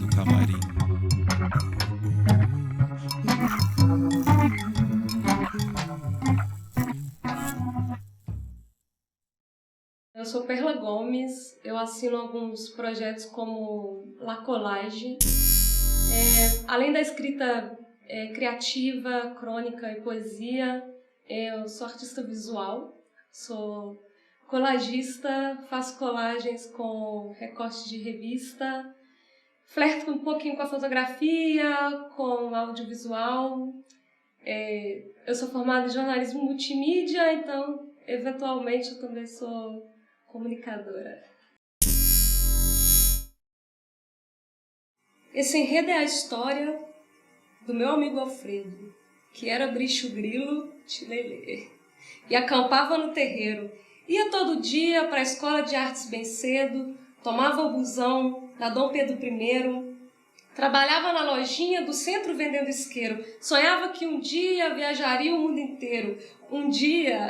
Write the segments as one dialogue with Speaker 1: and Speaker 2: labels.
Speaker 1: do camarim.
Speaker 2: Eu sou Perla Gomes, eu assino alguns projetos como La Collage. Além da escrita criativa, crônica e poesia, eu sou artista visual, sou colagista, faço colagens com recorte de revista, flerto um pouquinho com a fotografia, com audiovisual. Eu sou formada em jornalismo multimídia, então, eventualmente, eu também sou comunicadora. Esse enredo é a história do meu amigo Alfredo, que era bricho grilo tilelê, e acampava no terreiro. Ia todo dia para a escola de artes bem cedo, tomava o busão na Dom Pedro I, trabalhava na lojinha do centro vendendo isqueiro, sonhava que um dia viajaria o mundo inteiro. Um dia,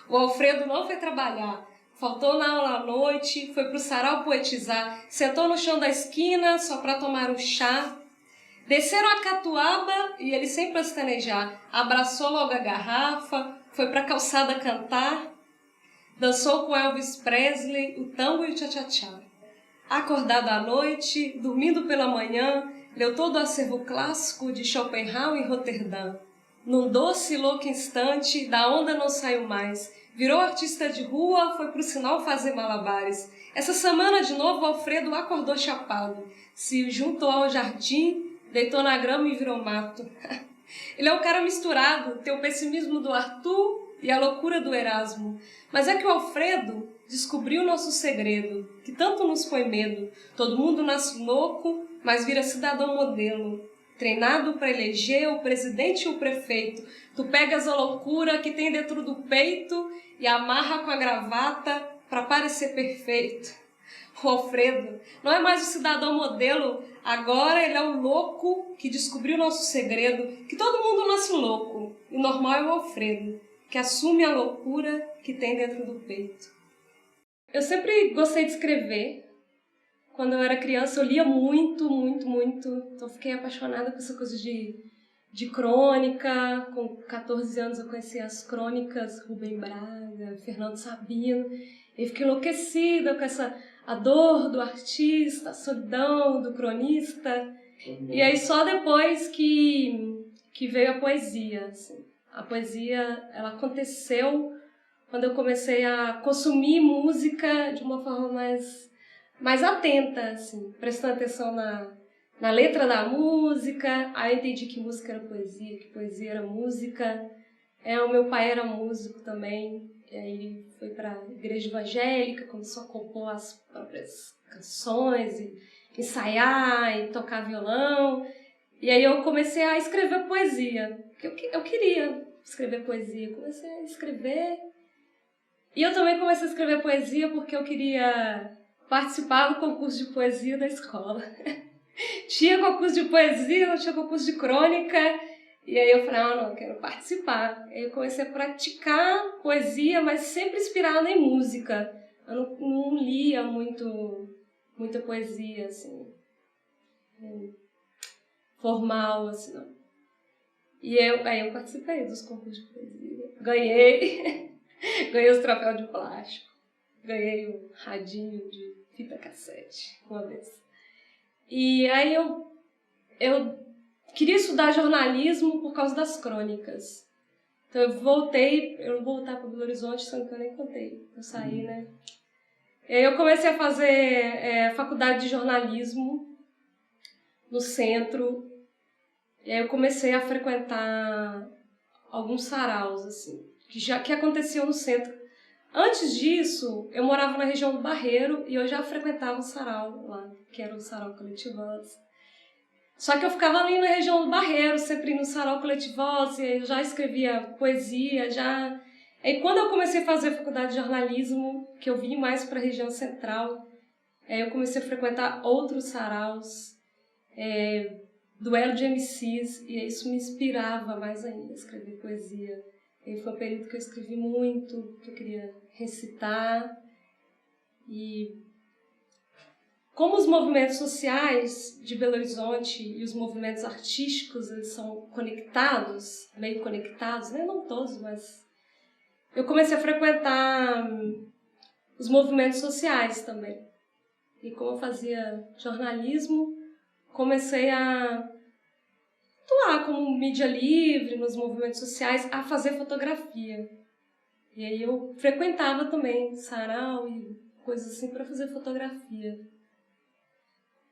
Speaker 2: o Alfredo não foi trabalhar, faltou na aula à noite, foi pro sarau poetizar, sentou no chão da esquina só para tomar um chá. Desceram a catuaba e ele sem pestanejar, abraçou logo a garrafa, foi pra calçada cantar, dançou com Elvis Presley, o tango e o tchá-tchá-tchá. Acordado à noite, dormindo pela manhã, leu todo o acervo clássico de Schopenhauer e Roterdã. Num doce e louco instante, da onda não saiu mais. Virou artista de rua, foi pro sinal fazer malabares. Essa semana de novo, Alfredo acordou chapado. Se juntou ao jardim, deitou na grama e virou mato. Ele é um cara misturado, tem o pessimismo do Arthur e a loucura do Erasmo. Mas é que o Alfredo descobriu nosso segredo, que tanto nos põe medo. Todo mundo nasce louco, mas vira cidadão modelo. Treinado para eleger o presidente e o prefeito. Tu pegas a loucura que tem dentro do peito e amarra com a gravata para parecer perfeito. O Alfredo não é mais o cidadão modelo, agora ele é o louco que descobriu nosso segredo, que todo mundo nasce louco, e o normal é o Alfredo, que assume a loucura que tem dentro do peito. Eu sempre gostei de escrever. Quando eu era criança eu lia muito, então fiquei apaixonada por essa coisa de crônica. Com 14 anos eu conheci as crônicas Rubem Braga, Fernando Sabino, e fiquei enlouquecida com a dor do artista, a solidão do cronista. E aí só depois que veio a poesia. Assim. A poesia ela aconteceu quando eu comecei a consumir música de uma forma mais atenta, assim, prestando atenção na letra da música. Aí eu entendi que música era poesia, que poesia era música. O meu pai era músico também, e aí ele foi para a igreja evangélica, começou a compor as próprias canções, e ensaiar, e tocar violão. E aí eu comecei a escrever poesia, porque eu queria escrever poesia. Comecei a escrever, e eu também comecei a escrever poesia porque eu queria participar do concurso de poesia da escola. Tinha concurso de poesia, não tinha concurso de crônica, e aí eu falei, não, eu quero participar. Aí eu comecei a praticar poesia, mas sempre inspirada em música. Eu não lia muita poesia, assim, formal, assim, não. E aí eu participei dos concursos de poesia. Ganhei, ganhei os troféus de plástico, ganhei o radinho de fita cassete uma vez. E aí eu queria estudar jornalismo por causa das crônicas. Então eu vou voltar para Belo Horizonte, sendo que eu nem contei. Eu saí, né? E aí eu comecei a fazer faculdade de jornalismo no centro. E aí eu comecei a frequentar alguns saraus, assim, que aconteciam no centro. Antes disso, eu morava na região do Barreiro e eu já frequentava um sarau lá, que era o Sarau Coletivosa. Só que eu ficava ali na região do Barreiro, sempre no Sarau Coletivosa, eu já escrevia poesia, já... Aí quando eu comecei a fazer a faculdade de jornalismo, que eu vim mais para a região central, eu comecei a frequentar outros saraus, duelo de MCs, e isso me inspirava mais ainda a escrever poesia. E foi um período que eu escrevi muito, que eu queria recitar. E como os movimentos sociais de Belo Horizonte e os movimentos artísticos, eles são conectados, meio conectados, né? Não todos, mas eu comecei a frequentar os movimentos sociais também. E como eu fazia jornalismo, comecei a atuar como mídia livre nos movimentos sociais, a fazer fotografia. E aí eu frequentava também sarau e coisas assim para fazer fotografia.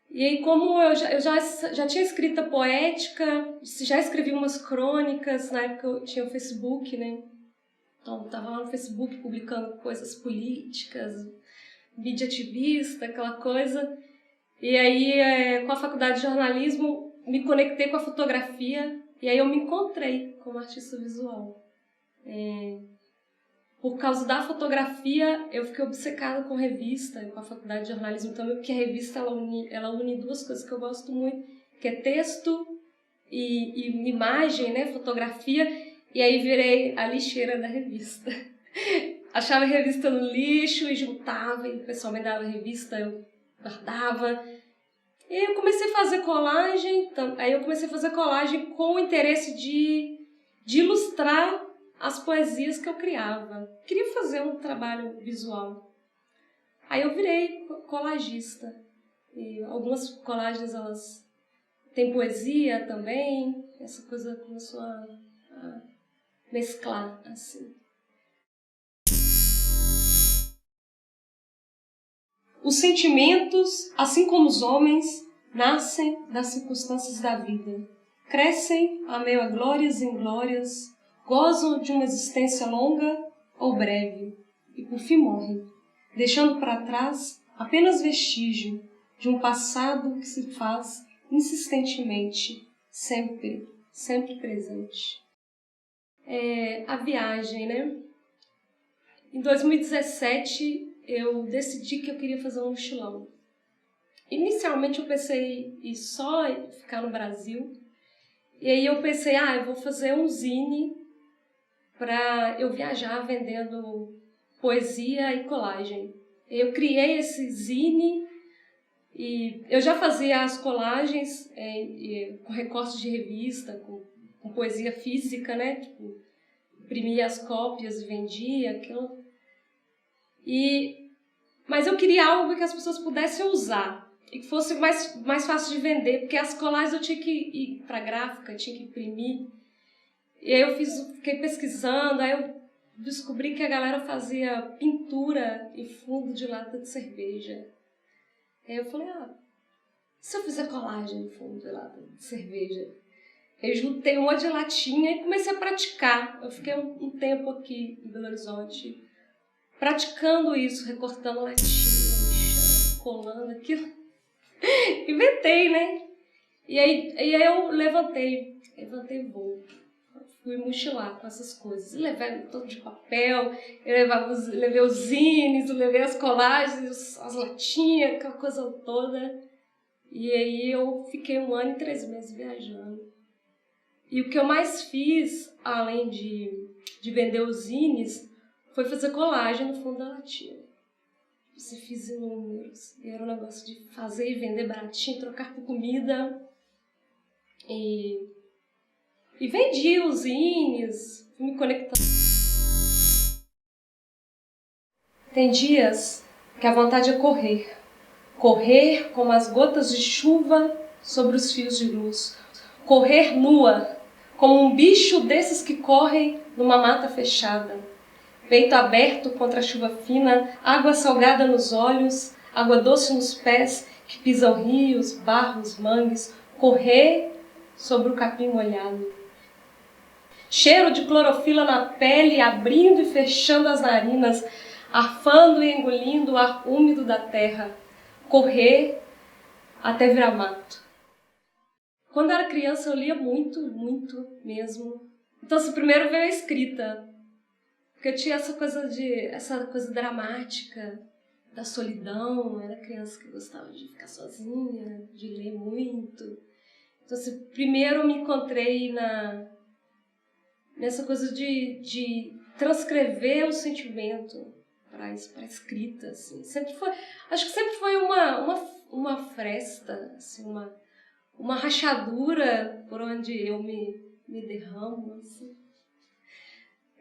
Speaker 2: E aí, como eu já tinha escrita poética, já escrevi umas crônicas, na época eu tinha o Facebook, né? Então, eu estava lá no Facebook publicando coisas políticas, mídia ativista, aquela coisa. E aí, com a faculdade de jornalismo, me conectei com a fotografia e aí eu me encontrei como artista visual. Por causa da fotografia, eu fiquei obcecada com revista, com a faculdade de jornalismo também, porque a revista ela une duas coisas que eu gosto muito, que é texto e imagem, né, fotografia, e aí virei a lixeira da revista. Achava a revista no lixo e juntava, e o pessoal me dava a revista, eu guardava. E aí eu comecei a fazer colagem, com o interesse de ilustrar as poesias que eu criava. Queria fazer um trabalho visual. Aí eu virei colagista. E algumas colagens, elas têm poesia também. Essa coisa começou a mesclar, assim. Os sentimentos, assim como os homens, nascem das circunstâncias da vida. Crescem a meio a glórias e inglórias, gozam de uma existência longa ou breve, e por fim morrem, deixando para trás apenas vestígio de um passado que se faz insistentemente, sempre, sempre presente. A viagem, né? Em 2017, eu decidi que eu queria fazer um mochilão. Inicialmente eu pensei em só ficar no Brasil, e aí eu pensei, eu vou fazer um zine para eu viajar vendendo poesia e colagem. Eu criei esse zine e eu já fazia as colagens com recortes de revista, com poesia física, né? Tipo, imprimia as cópias e vendia aquilo. Mas eu queria algo que as pessoas pudessem usar e que fosse mais fácil de vender, porque as colagens eu tinha que ir para a gráfica, tinha que imprimir. E aí eu fiquei pesquisando, aí eu descobri que a galera fazia pintura em fundo de lata de cerveja. Aí eu falei, se eu fizer colagem em fundo de lata de cerveja? Eu juntei um monte de latinha e comecei a praticar. Eu fiquei um tempo aqui em Belo Horizonte praticando isso, recortando latinha no chão, colando aquilo. Inventei, né? E aí eu levantei voo. Fui mochilar com essas coisas. Levei todo de papel, levei os zines, levei as colagens, as latinhas, aquela coisa toda. E aí eu fiquei 1 ano e 3 meses viajando. E o que eu mais fiz, além de vender os zines, foi fazer colagem no fundo da latinha. Você fiz inúmeros. E era um negócio de fazer e vender baratinho, trocar por comida. E vendi os zines, me conectando. Tem dias que a vontade é correr. Correr como as gotas de chuva sobre os fios de luz. Correr nua, como um bicho desses que correm numa mata fechada. Peito aberto contra a chuva fina, água salgada nos olhos, água doce nos pés que pisam rios, barros, mangues. Correr sobre o capim molhado. Cheiro de clorofila na pele, abrindo e fechando as narinas, arfando e engolindo o ar úmido da terra. Correr até virar mato. Quando eu era criança, eu lia muito, muito mesmo. Então, primeiro veio a escrita, porque eu tinha essa coisa dramática da solidão. Eu era criança que gostava de ficar sozinha, de ler muito. Então, primeiro eu me encontrei nessa coisa de transcrever o sentimento para escrita, assim. Acho que sempre foi uma fresta, assim, uma rachadura por onde eu me derramo, assim.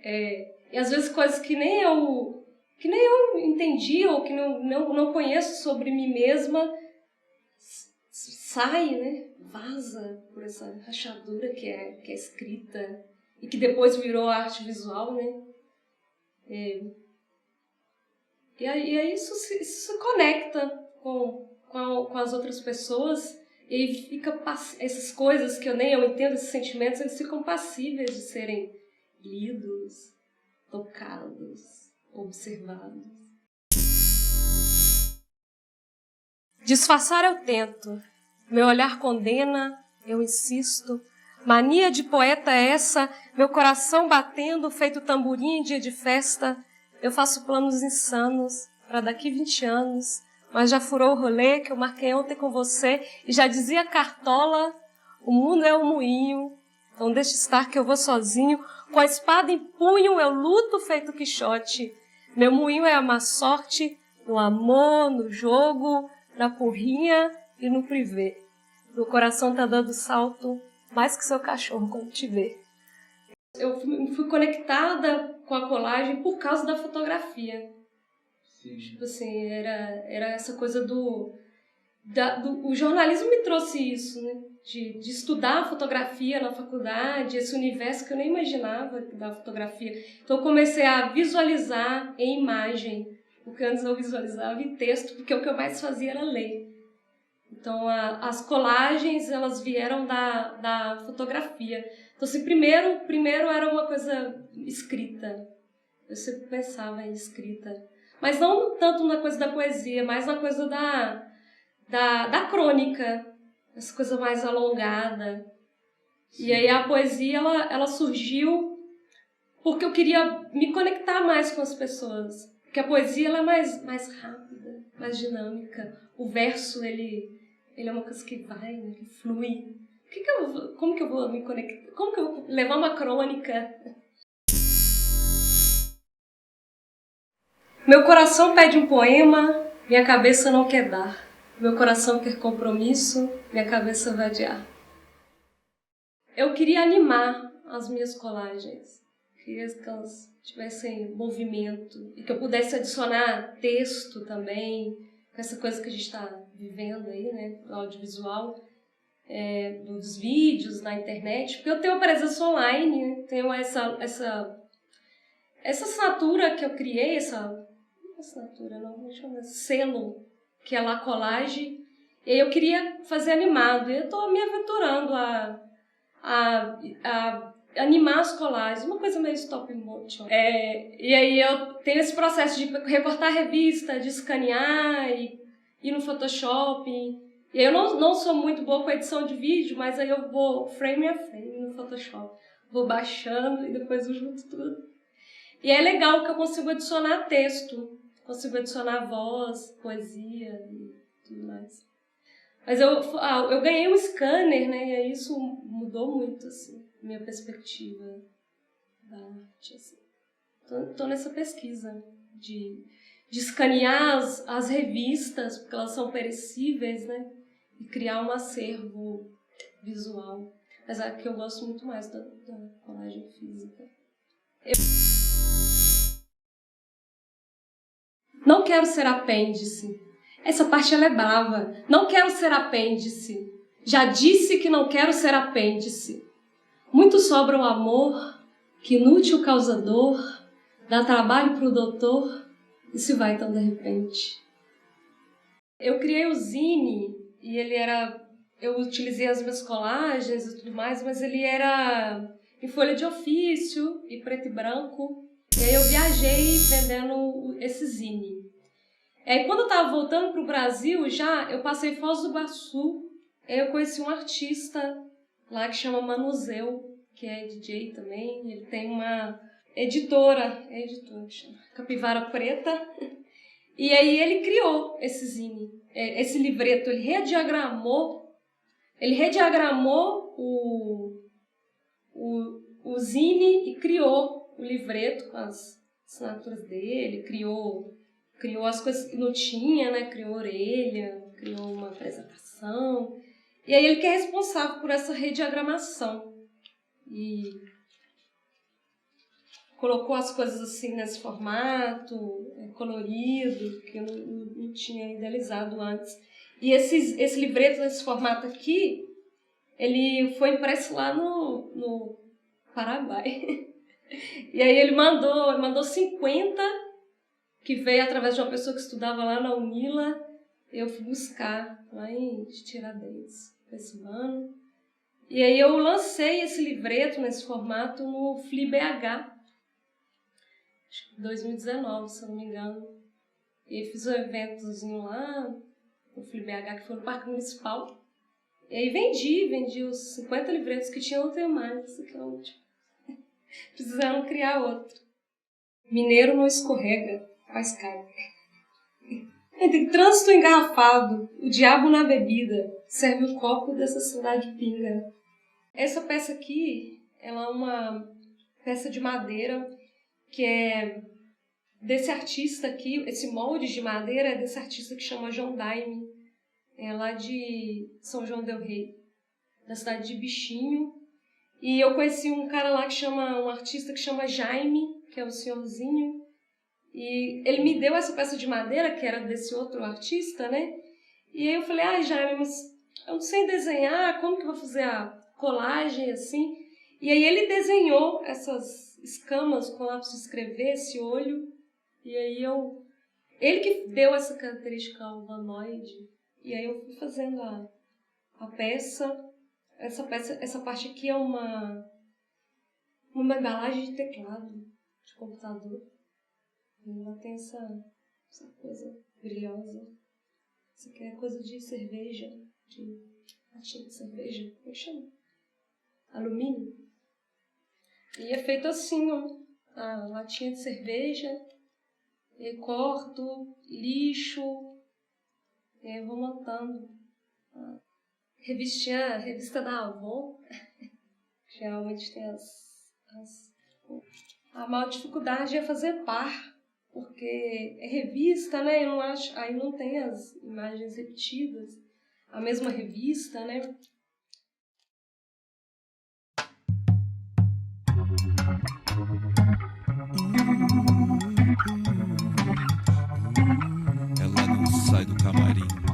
Speaker 2: E às vezes coisas que nem eu entendi ou que não conheço sobre mim mesma sai, né? Vaza por essa rachadura que é escrita e que depois virou arte visual, né? E aí isso se conecta com as outras pessoas e aí fica essas coisas que nem eu entendo, esses sentimentos, eles ficam passíveis de serem lidos, tocados, observados. Disfarçar eu tento, meu olhar condena, eu insisto. Mania de poeta é essa, meu coração batendo, feito tamborim em dia de festa. Eu faço planos insanos para daqui 20 anos, mas já furou o rolê que eu marquei ontem com você e já dizia Cartola, o mundo é um moinho, então deixa estar que eu vou sozinho, com a espada em punho eu luto feito Quixote. Meu moinho é a má sorte, no amor, no jogo, na porrinha e no privê. Meu coração tá dando salto mais que seu cachorro quando te vê. Eu fui conectada com a colagem por causa da fotografia. Sim. Tipo assim, era essa coisa o jornalismo me trouxe isso, né? De estudar fotografia na faculdade, esse universo que eu nem imaginava da fotografia. Então eu comecei a visualizar em imagem, porque antes eu visualizava em texto, porque o que eu mais fazia era ler. Então as colagens, elas vieram da fotografia. Então assim, primeiro era uma coisa escrita. Eu sempre pensava em escrita. Mas não tanto na coisa da poesia, mas na coisa da crônica, essa coisa mais alongada. Sim. E aí a poesia, ela surgiu porque eu queria me conectar mais com as pessoas. Porque a poesia, ela é mais rápida, mais dinâmica. O verso, ele é uma coisa que vai, né, que flui. Como que eu vou me conectar? Como que eu vou levar uma crônica? Meu coração pede um poema, minha cabeça não quer dar. Meu coração quer compromisso, minha cabeça vai adiar. Eu queria animar as minhas colagens. Queria que elas tivessem movimento e que eu pudesse adicionar texto também, com essa coisa que a gente está vivendo aí, né, do audiovisual, dos vídeos na internet. Porque eu tenho presença online, né, tenho essa assinatura que eu criei, assinatura, não, vou chamar selo, que é La Collage, e aí eu queria fazer animado, e eu estou me aventurando a animar as colagens, uma coisa meio stop motion. E aí eu tenho esse processo de recortar a revista, de escanear e ir no Photoshop, e aí eu não sou muito boa com edição de vídeo, mas aí eu vou frame a frame no Photoshop, vou baixando e depois eu junto tudo. E é legal que eu consigo adicionar texto, consigo adicionar voz, poesia e tudo mais. Mas eu ganhei um scanner, né? E aí isso mudou muito, assim, minha perspectiva da arte, assim. Tô nessa pesquisa de escanear as revistas, porque elas são perecíveis, né? E criar um acervo visual. Mas é que eu gosto muito mais da colagem física. Não quero ser apêndice. Essa parte ela é brava. Não quero ser apêndice. Já disse que não quero ser apêndice. Muito sobra o amor, que inútil causador, dá trabalho pro doutor e se vai tão de repente. Eu criei o zine e eu utilizei as minhas colagens e tudo mais, mas ele era em folha de ofício e preto e branco. E aí eu viajei vendendo esse zine. E aí quando eu estava voltando para o Brasil eu passei Foz do Iguaçu. Aí eu conheci um artista lá que chama Manuzeu, que é DJ também. Ele tem uma editora que chama Capivara Preta. E aí ele criou esse zine, esse livreto. Ele rediagramou o zine e criou o livreto com as assinaturas dele, criou as coisas que não tinha, né? Criou orelha, criou uma apresentação. E aí ele que é responsável por essa rediagramação. E colocou as coisas assim nesse formato, colorido, que eu não tinha idealizado antes. E esse livreto nesse formato aqui, ele foi impresso lá no Paraguai. E aí ele mandou 50, que veio através de uma pessoa que estudava lá na Unila. Eu fui buscar lá em Tiradentes, esse ano. E aí eu lancei esse livreto nesse formato no FliBH, acho que 2019, se eu não me engano. E aí fiz um eventozinho lá no FliBH, que foi no Parque Municipal. E aí vendi os 50 livretos que tinha, não tenho mais, isso aqui é o último. Precisaram criar outro. Mineiro não escorrega, faz cara. Tem trânsito engarrafado, o diabo na bebida, serve o copo dessa cidade pinga. Essa peça aqui, ela é uma peça de madeira que é desse artista aqui, esse molde de madeira é desse artista que chama João Daime, é lá de São João del Rei, da cidade de Bichinho. E eu conheci um cara lá um artista que chama Jaime, que é o senhorzinho, e ele me deu essa peça de madeira, que era desse outro artista, né? E aí eu falei, Jaime, mas eu não sei desenhar, como que eu vou fazer a colagem, assim? E aí ele desenhou essas escamas com lápis de escrever, esse olho, e aí ele que deu essa característica ao humanoide, e aí eu fui fazendo a peça. Essa parte aqui é uma embalagem de teclado de computador. E ela tem essa coisa brilhosa. Isso aqui é coisa de cerveja, de latinha de cerveja, como é que chama? Alumínio. E é feito assim, ó, a latinha de cerveja, e corto, lixo, e aí eu vou montando a revista da Avon, que geralmente tem a maior dificuldade é fazer par, porque é revista, né? Eu não acho, aí não tem as imagens repetidas, a mesma revista, né?
Speaker 1: Ela não sai do camarim.